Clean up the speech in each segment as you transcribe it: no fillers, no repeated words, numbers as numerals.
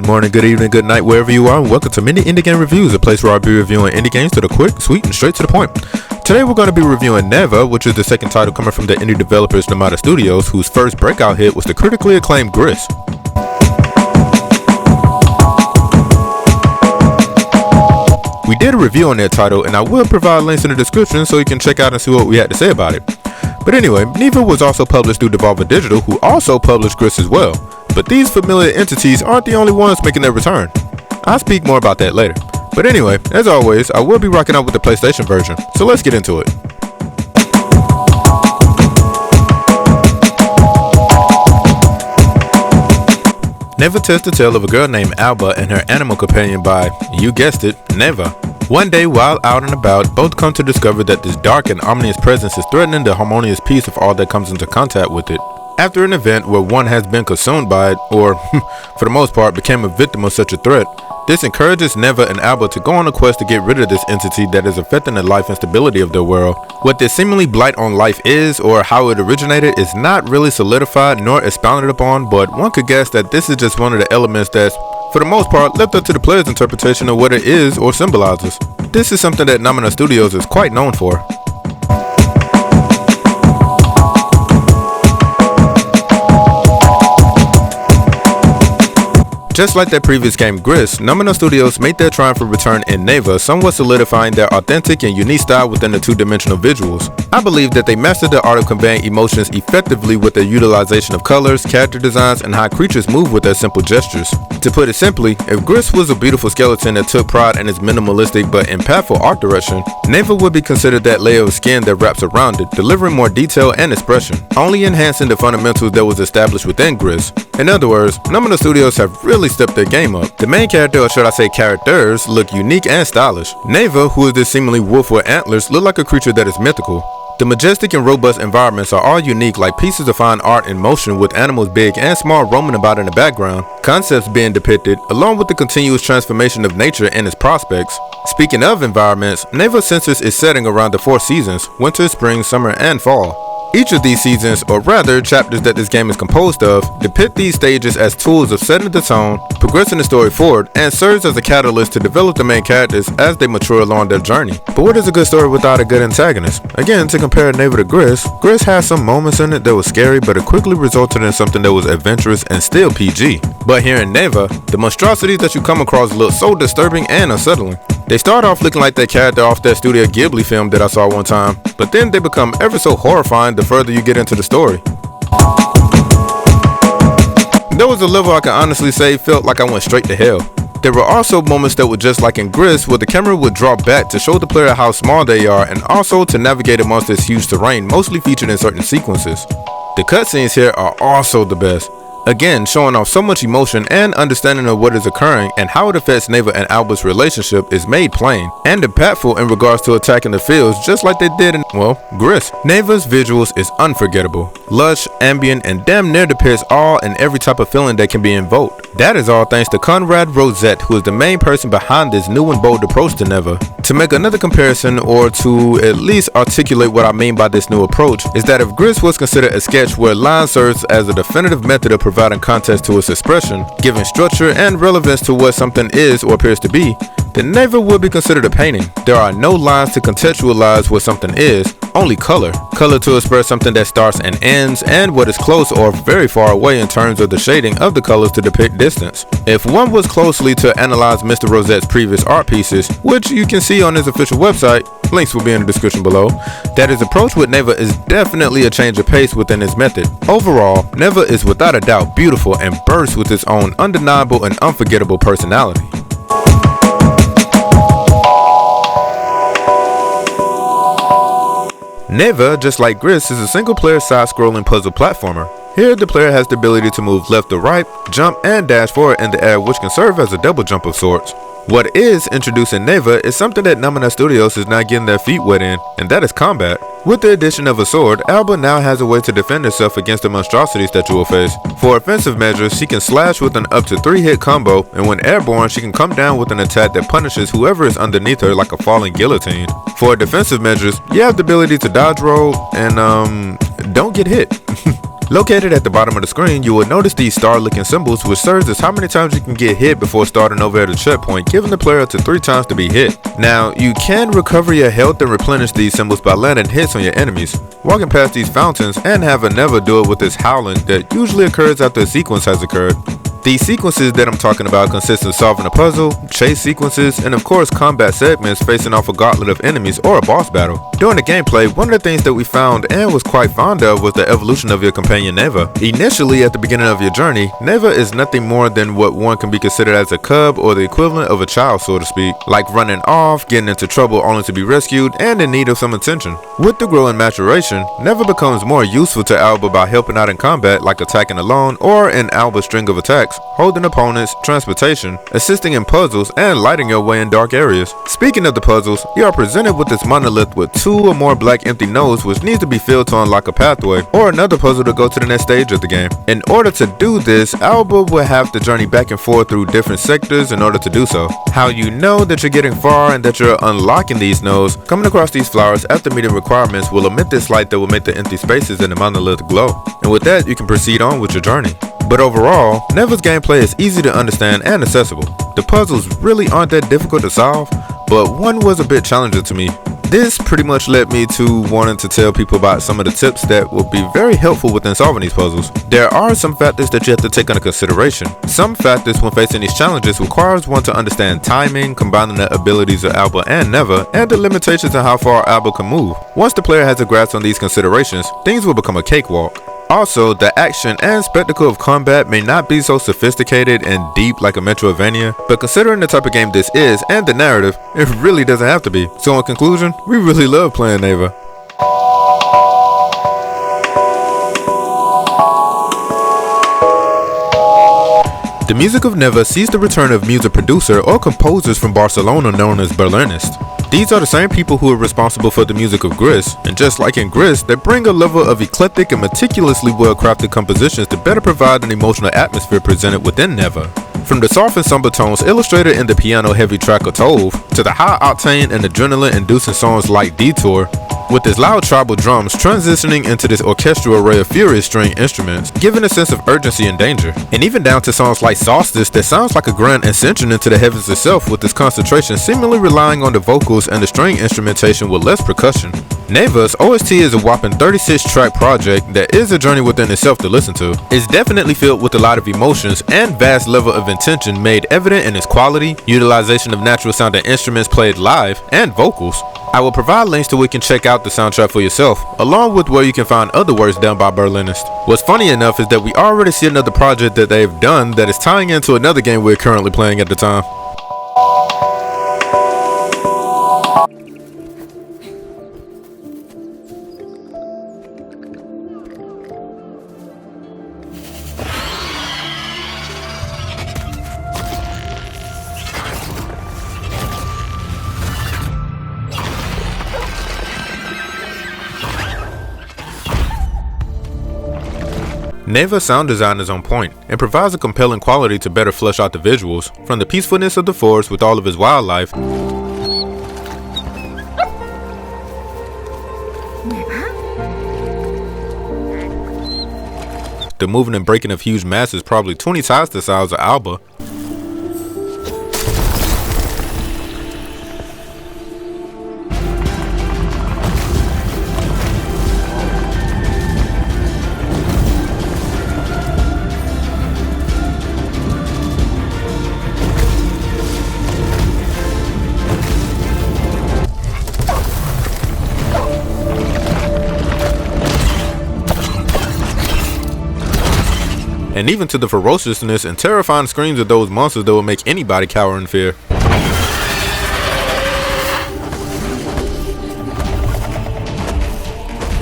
morning, good evening, good night, wherever you are, and welcome to Mini Indie Game Reviews, a place where I'll be reviewing indie games that are quick, sweet, and straight to the point. Today we're going to be reviewing Neva, which is the second title coming from the indie developers Nomada Studios, whose first breakout hit was the critically acclaimed Gris. We did a review on that title, and I will provide links in the description so you can check out and see what we had to say about it. But anyway, Neva was also published through Devolver Digital, who also published Gris as well. But these familiar entities aren't the only ones making their return. I'll speak more about that later. But anyway, as always, I will be rocking out with the PlayStation version, so let's get into it. Neva tells the tale of a girl named Alba and her animal companion by, you guessed it, Neva. One day, while out and about, both come to discover that this dark and ominous presence is threatening the harmonious peace of all that comes into contact with it. After an event where one has been consumed by it, or, for the most part, became a victim of such a threat, this encourages Neva and Alba to go on a quest to get rid of this entity that is affecting the life and stability of their world. What this seemingly blight on life is, or how it originated, is not really solidified nor expounded upon, but one could guess that this is just one of the elements that's, for the most part, left up to the player's interpretation of what it is or symbolizes. This is something that Nomada Studios is quite known for. Just like their previous game Gris, Nomada Studios made their triumphant return in Neva, somewhat solidifying their authentic and unique style within the two-dimensional visuals. I believe that they mastered the art of conveying emotions effectively with their utilization of colors, character designs, and how creatures move with their simple gestures. To put it simply, if Gris was a beautiful skeleton that took pride in its minimalistic but impactful art direction, Neva would be considered that layer of skin that wraps around it, delivering more detail and expression, only enhancing the fundamentals that was established within Gris. In other words, Nomada Studios have really stepped their game up. The main character, or should I say characters, look unique and stylish. Neva, who is this seemingly wolf with antlers, look like a creature that is mythical. The majestic and robust environments are all unique, like pieces of fine art in motion with animals big and small roaming about in the background, concepts being depicted, along with the continuous transformation of nature and its prospects. Speaking of environments, Neva census is setting around the 4 seasons, winter, spring, summer, and fall. Each of these seasons, or rather chapters that this game is composed of, depict these stages as tools of setting the tone, progressing the story forward, and serves as a catalyst to develop the main characters as they mature along their journey. But what is a good story without a good antagonist? Again, to compare Neva to Gris has some moments in it that was scary, but it quickly resulted in something that was adventurous and still PG. But here in Neva, the monstrosities that you come across look so disturbing and unsettling. They start off looking like that character off that Studio Ghibli film that I saw one time, but then they become ever so horrifying the further you get into the story. There was a level I can honestly say felt like I went straight to hell. There were also moments that were just like in Gris, where the camera would draw back to show the player how small they are and also to navigate amongst this huge terrain, mostly featured in certain sequences. The cutscenes here are also the best. Again, showing off so much emotion and understanding of what is occurring and how it affects Neva and Alba's relationship is made plain and impactful in regards to attacking the fields, just like they did in, well, Gris. Neva's visuals is unforgettable, lush, ambient, and damn near depicts all and every type of feeling that can be invoked. That is all thanks to Conrad Rosette, who is the main person behind this new and bold approach to Neva. To make another comparison, or to at least articulate what I mean by this new approach, is that if Gris was considered a sketch where line serves as a definitive method of providing context to its expression, giving structure and relevance to what something is or appears to be, then Neva would be considered a painting. There are no lines to contextualize what something is, only color. Color to express something that starts and ends, and what is close or very far away in terms of the shading of the colors to depict distance. If one was closely to analyze Mr. Rosette's previous art pieces, which you can see on his official website, links will be in the description below, that his approach with Neva is definitely a change of pace within his method. Overall, Neva is without a doubt beautiful and bursts with its own undeniable and unforgettable personality. Neva, just like Gris, is a single-player side-scrolling puzzle platformer. Here, the player has the ability to move left or right, jump, and dash forward in the air, which can serve as a double jump of sorts. What is introduced in Neva is something that Nomada Studios is not getting their feet wet in, and that is combat. With the addition of a sword, Alba now has a way to defend herself against the monstrosities that you will face. For offensive measures, she can slash with an up to 3-hit combo, and when airborne, she can come down with an attack that punishes whoever is underneath her like a falling guillotine. For defensive measures, you have the ability to dodge roll and don't get hit. Located at the bottom of the screen, you will notice these star-looking symbols, which serves as how many times you can get hit before starting over at a checkpoint, giving the player up to 3 times to be hit. Now, you can recover your health and replenish these symbols by landing hits on your enemies, walking past these fountains, and have a Neva do it with this howling that usually occurs after a sequence has occurred. These sequences that I'm talking about consist of solving a puzzle, chase sequences, and of course combat segments facing off a gauntlet of enemies or a boss battle. During the gameplay, one of the things that we found and was quite fond of was the evolution of your companion Neva. Initially, at the beginning of your journey, Neva is nothing more than what one can be considered as a cub or the equivalent of a child, so to speak, like running off, getting into trouble only to be rescued, and in need of some attention. With the growing maturation, Neva becomes more useful to Alba by helping out in combat, like attacking alone or in Alba's string of attacks, holding opponents, transportation, assisting in puzzles, and lighting your way in dark areas. Speaking of the puzzles, you are presented with this monolith with 2 or more black empty nodes which needs to be filled to unlock a pathway, or another puzzle to go to the next stage of the game. In order to do this, Alba will have to journey back and forth through different sectors in order to do so. How you know that you're getting far and that you're unlocking these nodes, coming across these flowers after meeting requirements will emit this light that will make the empty spaces in the monolith glow. And with that, you can proceed on with your journey. But overall, Neva's gameplay is easy to understand and accessible. The puzzles really aren't that difficult to solve, but one was a bit challenging to me. This pretty much led me to wanting to tell people about some of the tips that will be very helpful within solving these puzzles. There are some factors that you have to take into consideration. Some factors when facing these challenges requires one to understand timing, combining the abilities of Alba and Neva, and the limitations on how far Alba can move. Once the player has a grasp on these considerations, things will become a cakewalk. Also, the action and spectacle of combat may not be so sophisticated and deep like a Metroidvania, but considering the type of game this is and the narrative, it really doesn't have to be. So in conclusion, we really love playing Neva. The music of Neva sees the return of music producer or composers from Barcelona known as Berlinist. These are the same people who are responsible for the music of Gris, and just like in Gris, they bring a level of eclectic and meticulously well-crafted compositions to better provide an emotional atmosphere presented within Neva. From the soft and somber tones illustrated in the piano-heavy track Otove, to the high-octane and adrenaline-inducing songs like Detour, with its loud tribal drums transitioning into this orchestral array of furious string instruments, giving a sense of urgency and danger. And even down to songs like Solstice that sounds like a grand ascension into the heavens itself, with its concentration seemingly relying on the vocals and the string instrumentation with less percussion. Neva's OST is a whopping 36-track project that is a journey within itself to listen to. It's definitely filled with a lot of emotions and vast level of intention made evident in its quality, utilization of natural sounding instruments played live, and vocals. I will provide links to where you can check out the soundtrack for yourself, along with where you can find other works done by Berlinist. What's funny enough is that we already see another project that they've done that is tying into another game we're currently playing at the time. Neva's sound design is on point and provides a compelling quality to better flesh out the visuals, from the peacefulness of the forest with all of its wildlife, the moving and breaking of huge masses probably 20 times the size of Alba, and even to the ferociousness and terrifying screams of those monsters that will make anybody cower in fear.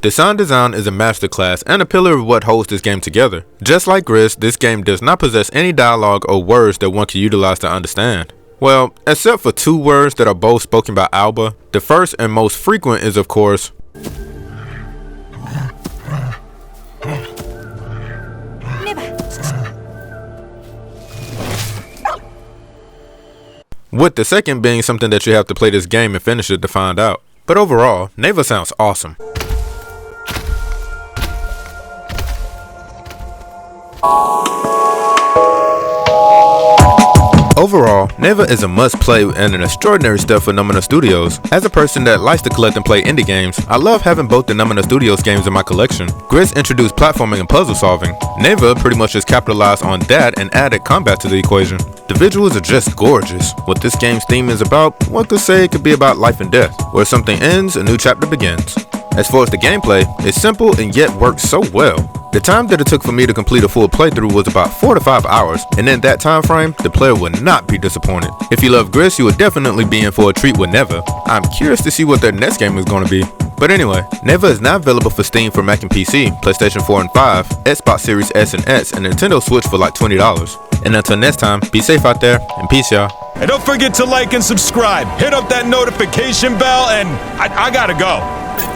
The sound design is a masterclass and a pillar of what holds this game together. Just like Gris, this game does not possess any dialogue or words that one can utilize to understand. Well, except for 2 words that are both spoken by Alba. The first and most frequent is, of course, with the second being something that you have to play this game and finish it to find out. But overall, Neva sounds awesome. Overall, Neva is a must-play and an extraordinary step for Nomada Studios. As a person that likes to collect and play indie games, I love having both the Nomada Studios games in my collection. Gris introduced platforming and puzzle solving. Neva pretty much just capitalized on that and added combat to the equation. The visuals are just gorgeous. What this game's theme is about, one could say it could be about life and death. Where something ends, a new chapter begins. As far as the gameplay, it's simple and yet works so well. The time that it took for me to complete a full playthrough was about 4 to 5 hours, and in that time frame, the player would not be disappointed. If you love Gris, you would definitely be in for a treat with Neva. I'm curious to see what their next game is going to be. But anyway, Neva is now available for Steam for Mac and PC, PlayStation 4 and 5, Xbox Series S and X, and Nintendo Switch for like $20. And until next time, be safe out there, and peace y'all. And don't forget to like and subscribe, hit up that notification bell, and I gotta go.